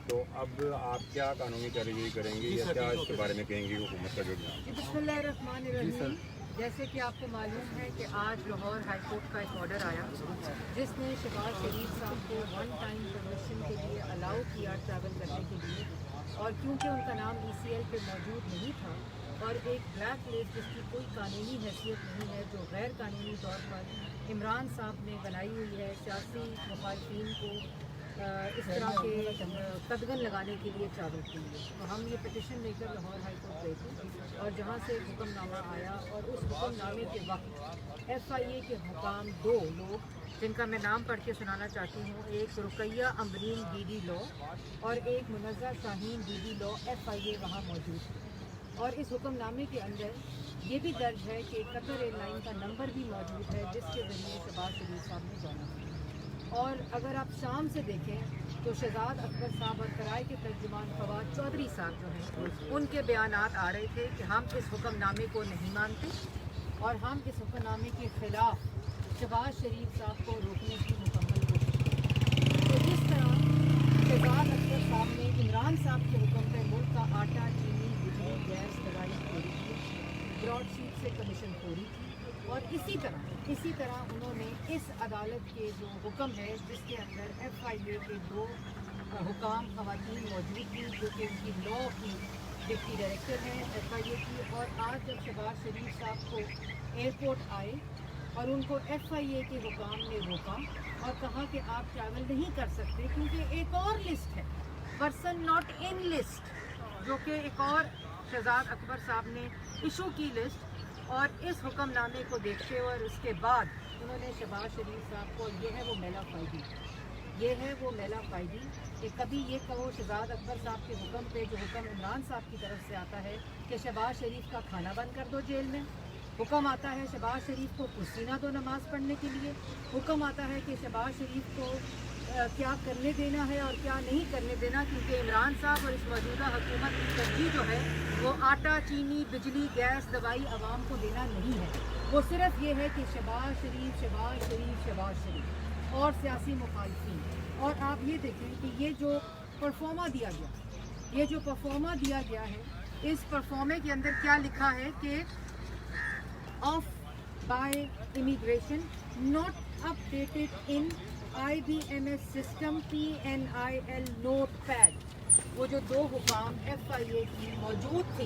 تو اب آپ کیا قانونی کارروائی کریں گے یا کیا اس کے بارے میں کہیں گے حکومت کا جو بسم اللہ الرحمن الرحیم. جیسے کہ آپ کو معلوم ہے کہ آج لاہور ہائی کورٹ کا ایک آرڈر آیا جس نے شہباز شریف صاحب کو ون ٹائم پرمیشن کے لیے الاؤ کیا ٹریول کرنے کے لیے، اور کیونکہ ان کا نام ECL پہ موجود نہیں تھا اور ایک بلیک لسٹ جس کی کوئی قانونی حیثیت نہیں ہے، جو غیر قانونی طور پر عمران صاحب نے بنائی ہوئی ہے سیاسی مخالفین کو اس طرح کے قدغن لگانے کے لیے ٹریول کے لیے، تو ہم یہ پٹیشن لے کر لاہور ہائی کورٹ گئے تھے اور جہاں سے ایک حکم نامہ آیا، اور اس حکم نامے کے وقت FIA کے حکام 2 لوگ جن کا میں نام پڑھ کے سنانا چاہتی ہوں، ایک رقیہ امبرین DD لا اور ایک منزہ شاہین DD لا FIA وہاں موجود تھے. اور اس حکم نامے کے اندر یہ بھی درج ہے کہ قطر ایئر لائن کا نمبر بھی موجود ہے جس کے ذریعے شہباز شریف صاحب نے جانا تھا. اور اگر آپ شام سے دیکھیں تو شہزاد اکبر صاحب اور کرائے کے ترجمان فواد چودھری صاحب جو ہیں ان کے بیانات آ رہے تھے کہ ہم اس حکم نامے کو نہیں مانتے اور ہم اس حکم نامے کے خلاف شہباز شریف صاحب کو روکنے کی مکمل کوشش کریں. تو جس طرح شہزاد اکبر صاحب نے عمران صاحب کے حکم پہ ملک کا آٹا، چینی، بجلی، گیس، دوائی چوری کی، براڈ شیٹ سے کمیشن خوری کی، اور اسی طرح انہوں نے اس عدالت کے جو حکم ہے جس کے اندر FIA کے 2 حکام خواتین موجود تھیں جو کہ ان کی لا کی ڈپٹی ڈائریکٹر ہیں FIA کی، اور آج جب شہباز شریف صاحب کو ایئرپورٹ آئے اور ان کو FIA کے حکام نے روکا اور کہا کہ آپ ٹریول نہیں کر سکتے کیونکہ ایک اور لسٹ ہے، پرسن ناٹ ان لسٹ، جو کہ ایک اور شہزاد اکبر صاحب نے ایشو کی لسٹ. اور اس حکم نامے کو دیکھتے ہوئے اور اس کے بعد انہوں نے شہباز شریف صاحب کو یہ ہے وہ میلا فائدی کہ کبھی یہ کہو شہزاد اکبر صاحب کے حکم پہ جو حکم عمران صاحب کی طرف سے آتا ہے کہ شہباز شریف کا کھانا بند کر دو جیل میں، حکم آتا ہے شہباز شریف کو کرسی نہ دو نماز پڑھنے کے لیے، حکم آتا ہے کہ شہباز شریف کو کیا کرنے دینا ہے اور کیا نہیں کرنے دینا، کیونکہ عمران صاحب اور اس موجودہ حکومت کی ترجیح جو ہے وہ آٹا، چینی، بجلی، گیس، دوائی عوام کو دینا نہیں ہے. وہ صرف یہ ہے کہ شہباز شریف اور سیاسی مخالفین. اور آپ یہ دیکھیں کہ یہ جو پرفارما دیا گیا ہے اس پرفارمے کے اندر کیا لکھا ہے کہ off by immigration not updated in IBMS system PNIL not paid. وہ جو 2 حکام FIA کی موجود تھی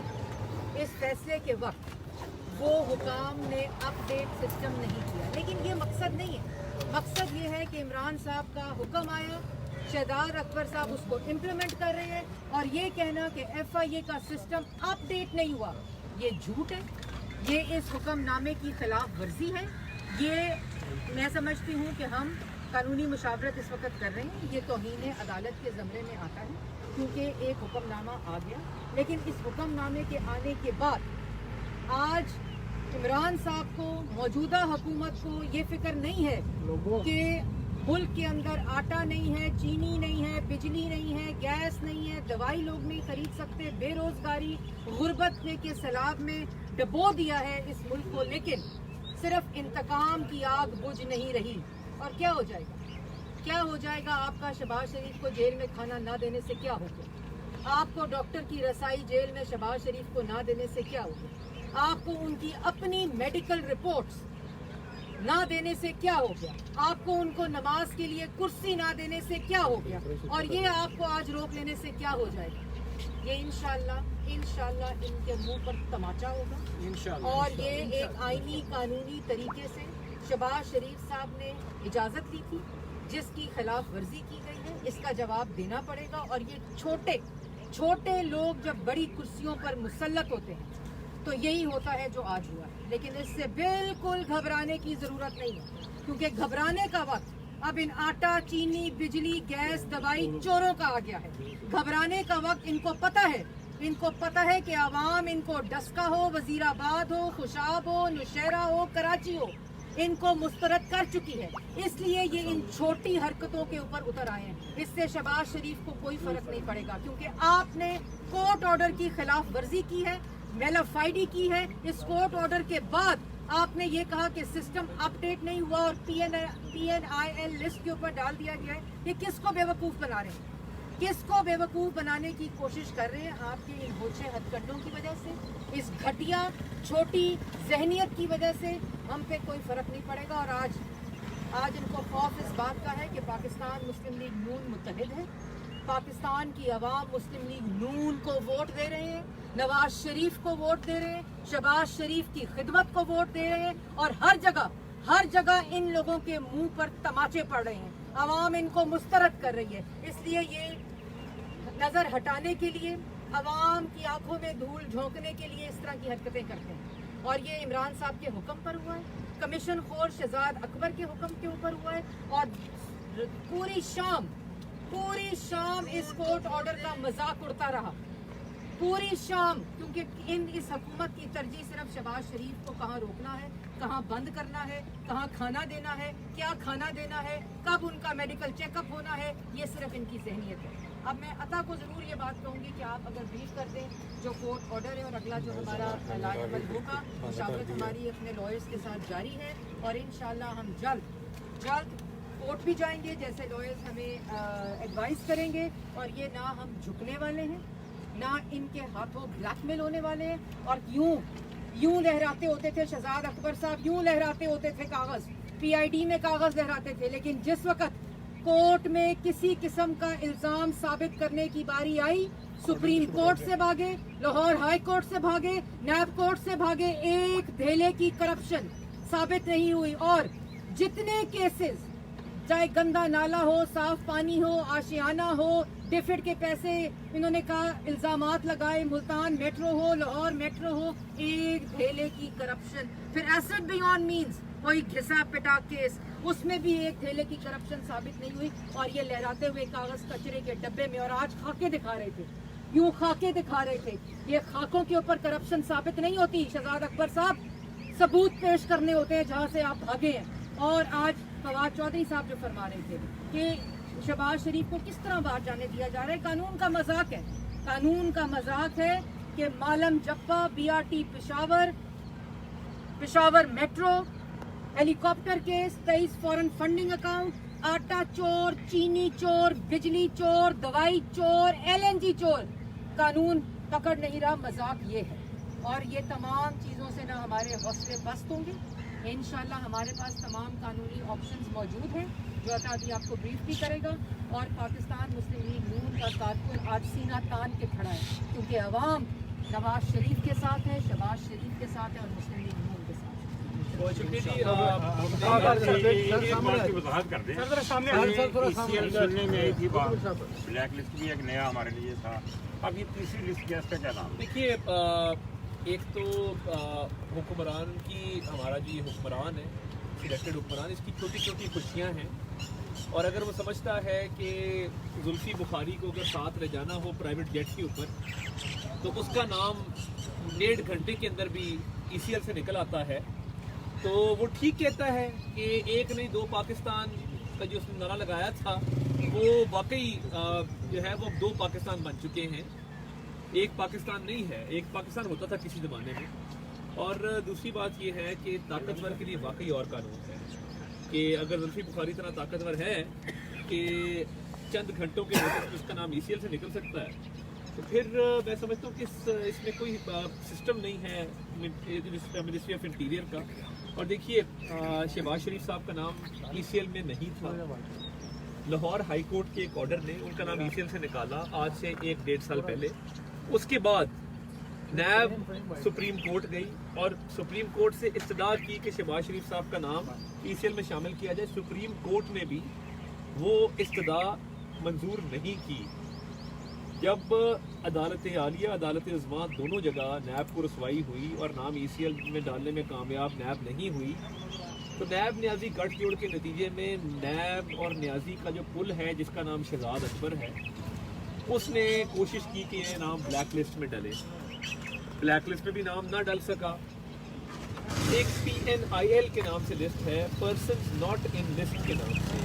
اس فیصلے کے وقت، وہ حکام نے اپڈیٹ سسٹم نہیں کیا. لیکن یہ مقصد نہیں ہے، مقصد یہ ہے کہ عمران صاحب کا حکم آیا، شہزاد اکبر صاحب اس کو امپلیمنٹ کر رہے ہیں، اور یہ کہنا کہ FIA کا سسٹم اپڈیٹ نہیں ہوا یہ جھوٹ ہے، یہ اس حکم نامے کی خلاف ورزی ہے. یہ میں سمجھتی ہوں کہ ہم قانونی مشاورت اس وقت کر رہے ہیں، یہ توہین عدالت کے زمرے میں آتا ہے کیونکہ ایک حکم نامہ آ گیا. لیکن اس حکم نامے کے آنے کے بعد آج عمران صاحب کو، موجودہ حکومت کو یہ فکر نہیں ہے کہ ملک کے اندر آٹا نہیں ہے، چینی نہیں ہے، بجلی نہیں ہے، گیس نہیں ہے، دوائی لوگ نہیں خرید سکتے، بے روزگاری، غربت کے سیلاب میں ڈبو دیا ہے اس ملک کو. لیکن صرف انتقام کی آگ بجھ نہیں رہی. اور کیا ہو جائے گا آپ کا شہباز شریف کو جیل میں کھانا نہ دینے سے کیا ہوگا؟ آپ کو ڈاکٹر کی رسائی جیل میں شہباز شریف کو نہ دینے سے کیا ہوگا؟ آپ کو ان کی اپنی میڈیکل رپورٹس نہ دینے سے کیا ہو گیا؟ آپ کو ان کو نماز کے لیے کرسی نہ دینے سے کیا ہو گیا؟ اور یہ آپ کو آج روک لینے سے کیا ہو جائے گا؟ یہ انشاءاللہ ان کے منہ پر تماچا ہوگا. اور یہ ایک آئینی قانونی طریقے سے شہباز شریف صاحب نے اجازت لی تھی جس کی خلاف ورزی کی گئی ہے، اس کا جواب دینا پڑے گا. اور یہ چھوٹے لوگ جب بڑی کرسیوں پر مسلط ہوتے ہیں تو یہی ہوتا ہے جو آج ہوا ہے. لیکن اس سے بالکل گھبرانے کی ضرورت نہیں ہے کیونکہ گھبرانے کا وقت اب ان آٹا، چینی، بجلی، گیس، دوائی چوروں کا آ گیا ہے. گھبرانے کا وقت ان کو پتہ ہے کہ عوام ان کو ڈسکا ہو، وزیر آباد ہو، خوشاب ہو، نوشہرہ ہو، کراچی ہو، ان کو مسترد کر چکی ہے. اس لیے یہ ان چھوٹی حرکتوں کے اوپر اتر آئے ہیں. اس سے شہباز شریف کو کوئی فرق نہیں پڑے گا کیونکہ آپ نے کورٹ آرڈر کی خلاف ورزی کی ہے، میلا فائڈی کی ہے. اس کورٹ آرڈر کے بعد آپ نے یہ کہا کہ سسٹم اپڈیٹ نہیں ہوا اور PNIL لسٹ کے اوپر ڈال دیا گیا ہے. یہ کس کو بیوقوف بنا رہے ہیں؟ کس کو بیوقوف بنانے کی کوشش کر رہے ہیں؟ آپ کے ان ہوچے ہتھ کنڈوں کی وجہ سے، اس گھٹیا چھوٹی ذہنیت کی وجہ سے ہم پہ کوئی فرق نہیں پڑے گا. اور آج ان کو خوف اس بات کا ہے کہ پاکستان مسلم لیگ نون متحد ہے، پاکستان کی عوام مسلم لیگ نون کو ووٹ دے رہے ہیں، نواز شریف کو ووٹ دے رہے ہیں، شہباز شریف کی خدمت کو ووٹ دے رہے ہیں، اور ہر جگہ ان لوگوں کے منہ پر تماچے پڑ رہے ہیں. عوام ان کو مسترد کر رہی ہے. اس لیے یہ نظر ہٹانے کے لیے، عوام کی آنکھوں میں دھول جھونکنے کے لیے اس طرح کی حرکتیں کرتے ہیں. اور یہ عمران صاحب کے حکم پر ہوا ہے، کمیشن خور شہزاد اکبر کے حکم کے اوپر ہوا ہے. اور پوری شام اس کورٹ آرڈر کا مذاق اڑتا رہا، پوری شام. کیونکہ اس حکومت کی ترجیح صرف شہباز شریف کو کہاں روکنا ہے، کہاں بند کرنا ہے، کہاں کھانا دینا ہے، کیا کھانا دینا ہے، کب ان کا میڈیکل چیک اپ ہونا ہے، یہ صرف ان کی ذہنیت ہے. اب میں عطا کو ضرور یہ بات کہوں گی کہ آپ اگر بریف کر دیں جو کورٹ آرڈر ہے، اور اگلا جو ہمارا علاج عمل ہوگا، مشاورت ہماری اپنے لائرز کے ساتھ جاری ہے. اور انشاءاللہ ہم جلد کورٹ بھی جائیں گے جیسے لائرز ہمیں ایڈوائز کریں گے. اور یہ نہ ہم جھکنے والے ہیں، نہ ان کے ہاتھوں بلیک میل ہونے والے ہیں. اور یوں لہراتے ہوتے تھے شہزاد اکبر صاحب، یوں لہراتے ہوتے تھے کاغذ، PID میں کاغذ لہراتے تھے. لیکن جس وقت کورٹ میں کسی قسم کا الزام ثابت کرنے کی باری آئی، سپریم کورٹ سے بھاگے، لاہور ہائی کورٹ سے بھاگے، نیب کورٹ سے بھاگے. ایک دھیلے کی کرپشن ثابت نہیں ہوئی. اور جتنے کیسز، چاہے گندا نالا ہو، صاف پانی ہو، آشیانہ ہو، ڈیفڈ کے پیسے انہوں نے کہا الزامات لگائے، ملتان میٹرو ہو، لاہور میٹرو ہو، ایک دھیلے کی کرپشن. پھر ایسڈ بیونڈ مینز کوئی گھسا پٹا کیس، اس میں بھی ایک دھیلے کی کرپشن ثابت نہیں ہوئی. اور یہ لہراتے ہوئے کاغذ کچرے کے ڈبے میں، اور آج خاکے دکھا رہے تھے، یوں خاکے دکھا رہے تھے. یہ خاکوں کے اوپر کرپشن ثابت نہیں ہوتی شہزاد اکبر صاحب، ثبوت پیش کرنے ہوتے ہیں جہاں سے آپ بھاگے ہیں. اور آج فواد چودھری صاحب جو فرما رہے تھے کہ شہباز شریف کو کس طرح باہر جانے دیا جا رہا ہے، قانون کا مذاق ہے. قانون کا مذاق ہے کہ مالم جپا، BRT پشاور میٹرو، ہیلی کاپٹر کیس، 23 فورن فنڈنگ اکاؤنٹ، آٹا چور، چینی چور، بجلی چور، دوائی چور، LNG چور. قانون پکڑ نہیں رہا، مذاق یہ ہے. اور یہ تمام چیزوں سے نہ ہمارے حوصلے پست ہوں گے. انشاءاللہ ہمارے پاس تمام قانونی آپشنز موجود ہیں جو عطا بھی آپ کو بریف بھی کرے گا. اور پاکستان مسلم لیگ نون کا کارکن آج سینہ تان کے کھڑا ہے، کیونکہ عوام نواز شریف کے ساتھ ہے، شہباز شریف کے ساتھ ہے، اور مسلم لیگ نون کے ساتھ ہے. بہت شکریہ جی. وضاحت کر دیں. سننے میں ایک ہی بات، بلیک لسٹ بھی ایک نیا ہمارے لیے تھا، اب یہ تیسری لسٹ کیا، اس کا کیا نام؟ دیکھیے، ایک تو حکمران کی، ہمارا جو یہ حکمران ہے، سلیکٹڈ حکمران، اس کی چھوٹی چھوٹی خوشیاں ہیں. اور اگر وہ سمجھتا ہے کہ زلفی بخاری کو اگر ساتھ لے جانا ہو پرائیویٹ جیٹ کے اوپر، تو اس کا نام 1.5 گھنٹے کے اندر بھی ECL سے نکل آتا ہے، تو وہ ٹھیک کہتا ہے کہ ایک نہیں 2 پاکستان کا جو اس نے نعرہ لگایا تھا، وہ واقعی جو ہے وہ 2 پاکستان بن چکے ہیں. ایک پاکستان نہیں ہے، ایک پاکستان ہوتا تھا کسی زمانے میں. اور دوسری بات یہ ہے کہ طاقتور کے لیے واقعی اور قانون ہے کہ اگر زلفی بخاری اتنا طاقتور ہے کہ چند گھنٹوں کے نوٹس اس کا نام ECL سے نکل سکتا ہے، تو پھر میں سمجھتا ہوں کہ اس میں کوئی سسٹم نہیں ہے منسٹری آف انٹیریئر کا. اور دیکھیے، شہباز شریف صاحب کا نام ECL میں نہیں تھا. لاہور ہائی کورٹ کے ایک آرڈر نے ان کا نام ECL سے نکالا آج سے 1-1.5 سال پہلے. اس کے بعد نیب سپریم کورٹ گئی اور سپریم کورٹ سے استدعا کی کہ شہباز شریف صاحب کا نام ECL میں شامل کیا جائے. سپریم کورٹ نے بھی وہ استدعا منظور نہیں کی. جب عدالت عالیہ، عدالت عظمیٰ دونوں جگہ نیب کو رسوائی ہوئی اور نام ECL میں ڈالنے میں کامیاب نیب نہیں ہوئی، تو نیب نیازی گٹھ جوڑ کے نتیجے میں نیب اور نیازی کا جو پل ہے جس کا نام شہزاد اکبر ہے، اس نے کوشش کی کہ یہ نام بلیک لسٹ میں ڈلے. بلیک لسٹ میں بھی نام نہ ڈل سکا. ایک PNIL کے نام سے لسٹ ہے، پرسنز ناٹ ان لسٹ کے نام سے.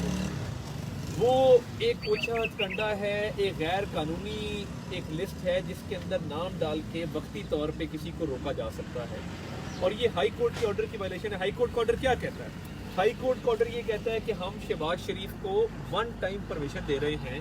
وہ ایک اوچھا ہتھ کنڈا ہے، ایک غیر قانونی ایک لسٹ ہے جس کے اندر نام ڈال کے وقتی طور پہ کسی کو روکا جا سکتا ہے. اور یہ ہائی کورٹ کے آرڈر کی وائلیشن ہے. ہائی کورٹ کا آرڈر کیا کہتا ہے؟ ہائی کورٹ کا آرڈر یہ کہتا ہے کہ ہم شہباز شریف کو 1 ٹائم پرمیشن دے رہے ہیں